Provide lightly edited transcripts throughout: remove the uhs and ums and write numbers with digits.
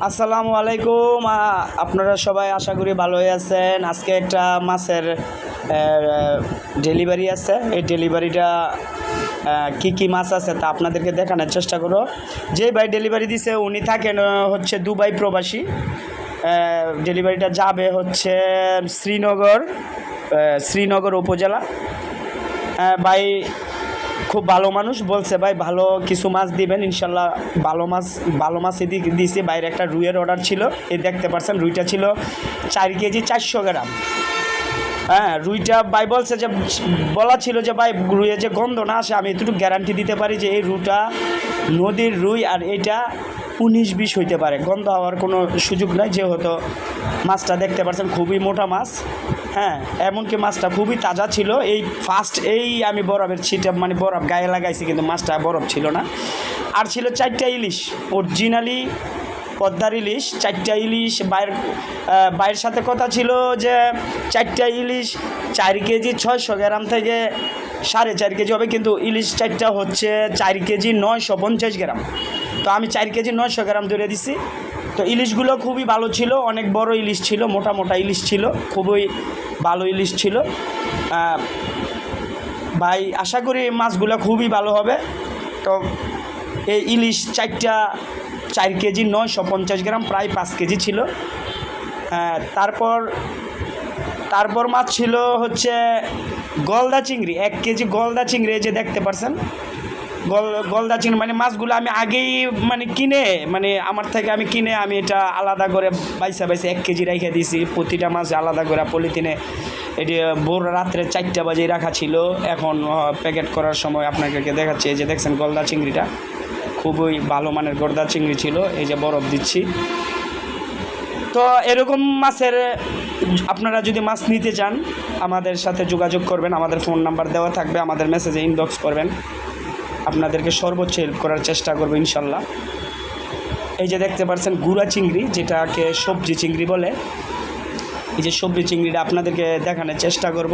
আসসালামু আলাইকুম। আপনারা সবাই আশা করি ভালোই আছেন। আজকে একটা মাছের ডেলিভারি আছে। এই ডেলিভারিটা কি কি মাছ আছে তা আপনাদেরকে দেখানোর চেষ্টা করো। যে ভাই ডেলিভারি দিছে উনি থাকেন হচ্ছে দুবাই প্রবাসী। ডেলিভারিটা যাবে হচ্ছে শ্রীনগর উপজেলা। ভাই খুব ভালো মানুষ, বলছে ভাই ভালো কিছু মাছ দিবেন ইনশাল্লাহ। ভালো মাছই দিয়েছি। বাইরে একটা রুইয়ের অর্ডার ছিল, এই দেখতে পাচ্ছেন রুইটা ছিল 4 কেজি 400 গ্রাম। হ্যাঁ, রুইটা ভাই বলছে যে বলা ছিল যে ভাই রুইয়ে যে গন্ধ না আসে, আমি এতটুকু গ্যারান্টি দিতে পারি যে এই রুইটা নদীর রুই আর এটা 19-20 হইতে পারে, গন্ধ হওয়ার কোনো সুযোগ নাই। যেহেতু মাছটা দেখতে পাচ্ছেন খুবই মোটা মাছ। হ্যাঁ, এমনকি মাছটা খুবই তাজা ছিল। এই আমি বরফের ছিটা মানে বরফ গায়ে লাগাইছি, কিন্তু মাছটা বরফ ছিল না। আর ছিল 4টা ইলিশ, অরিজিনালি পদ্মার ইলিশ। 4টা ইলিশ বাইরের সাথে কথা ছিল যে 4টা ইলিশ 4 কেজি 600 গ্রাম থেকে 4.5 কেজি হবে, কিন্তু ইলিশ 4টা হচ্ছে 4 কেজি 950 গ্রাম। তো আমি 4 কেজি 900 গ্রাম ধরে দিছি। তো ইলিশগুলো খুবই ভালো ছিল, অনেক বড় ইলিশ ছিল, মোটা মোটা ইলিশ ছিল, খুবই ভালো ইলিশ ছিল। ভাই আশা করি মাছগুলো খুবই ভালো হবে। তো এই ইলিশ 4টা 4 কেজি 950 গ্রাম, প্রায় 5 কেজি ছিল। তারপর মাছ ছিল হচ্ছে গলদা চিংড়ি, 1 কেজি গলদা চিংড়ি। এই যে দেখতে পাচ্ছেন গলদা চিংড়ি, মানে মাছগুলো আমি আগেই আমার থেকে কিনে আমি এটা আলাদা করে বাইসা 1 কেজি রেখে দিয়েছি। প্রতিটা মাছ আলাদা করে পলিথিনে এটি ভোর রাত্রে 4টা বাজে রাখা ছিল। এখন প্যাকেট করার সময় আপনাদেরকে দেখাচ্ছি। এই যে দেখছেন গলদা চিংড়িটা খুবই ভালো মানের গলদা চিংড়ি ছিল। এই যে বরফ দিচ্ছি। তো এরকম মাছের আপনারা যদি মাছ নিতে চান আমাদের সাথে যোগাযোগ করবেন, আমাদের ফোন নাম্বার দেওয়া থাকবে, আমাদের মেসেজে ইনবক্স করবেন, আপনাদেরকে সর্বোচ্চ হেল্প করার চেষ্টা করবো ইনশাল্লাহ। এই যে দেখতে পাচ্ছেন গুড়া চিংড়ি, যেটাকে সবজি চিংড়ি বলে। এই যে সবজি চিংড়িটা আপনাদেরকে দেখানোর চেষ্টা করব।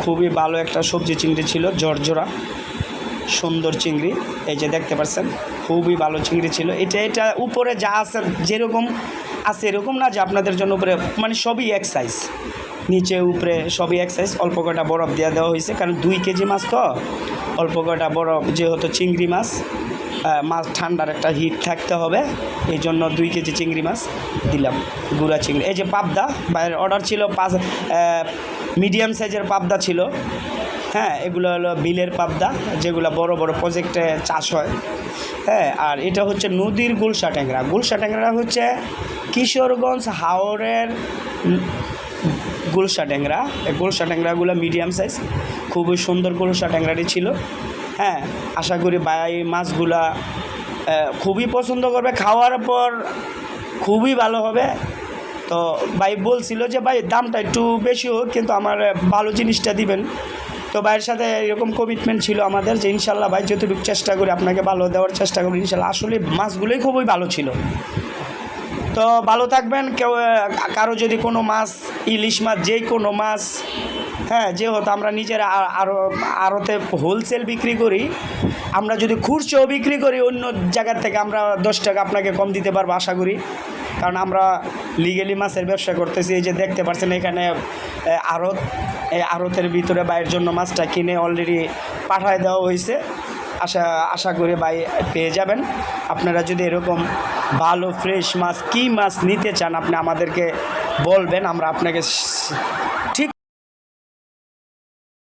খুবই ভালো একটা সবজি চিংড়ি ছিল, ঝরঝরা সুন্দর চিংড়ি। এই যে দেখতে পাচ্ছেন খুবই ভালো চিংড়ি ছিল। এটা উপরে যা আছে যেরকম আছে এরকম না যে আপনাদের জন্য উপরে সবই এক সাইজ, নিচে উপরে সবই এক সাইজ। অল্প কয়টা বরফ দেওয়া হয়েছে, কারণ 2 কেজি মাছ তো অল্প কয়টা বরফ, যেহেতু চিংড়ি মাছ ঠান্ডার একটা হিট থাকতে হবে, এই জন্য 2 কেজি চিংড়ি মাছ দিলাম, গুঁড়া চিংড়ি। এই যে পাবদা, বাইরের অর্ডার ছিল 5 মিডিয়াম সাইজের পাবদা ছিল। হ্যাঁ, এগুলো হলো বিলের পাবদা, যেগুলো বড় বড় প্রজেক্টে চাষ হয়। হ্যাঁ, আর এটা হচ্ছে নদীর গুলশা ট্যাংরা। গুলশা ট্যাংরা হচ্ছে কিশোরগঞ্জ হাওরের গুলশা ট্যাংরা। এই গুলশা ট্যাংরাগুলো মিডিয়াম সাইজ, খুবই সুন্দর গুলশা ট্যাংরাটি ছিল। হ্যাঁ, আশা করি ভাই মাছগুলা খুবই পছন্দ করবে, খাওয়ার পর খুবই ভালো হবে। তো ভাই বলছিল যে ভাই দামটা একটু বেশি হোক, কিন্তু আমার ভালো জিনিসটা দিবেন। তো ভাইয়ের সাথে এরকম কমিটমেন্ট ছিল আমাদের যে ইনশাল্লাহ ভাই যতটুকু চেষ্টা করি আপনাকে ভালো দেওয়ার চেষ্টা করি ইনশাল্লাহ। আসলে মাছগুলোই খুবই ভালো ছিল। তো ভালো থাকবেন। কারো যদি কোনো মাছ, ইলিশ মাছ, যে কোনো মাছ, হ্যাঁ, যেহেতু আমরা নিজেরা আড়তে হোলসেল বিক্রি করি, আমরা যদি খুচরো বিক্রি করি অন্য জায়গার থেকে আমরা 10 টাকা আপনাকে কম দিতে পারবো আশা করি, কারণ আমরা লিগেলি মাছের ব্যবসা করতেছি। এই যে দেখতে পাচ্ছেন এখানে এই আড়তের ভিতরে ভাইয়ের জন্য মাছটা কিনে অলরেডি পাঠায় দেওয়া হয়েছে। আশা করি ভাই পেয়ে যাবেন। আপনারা যদি এরকম ভালো ফ্রেশ মাছ, কী মাছ নিতে চান আপনি আমাদেরকে বলবেন, আমরা আপনাকে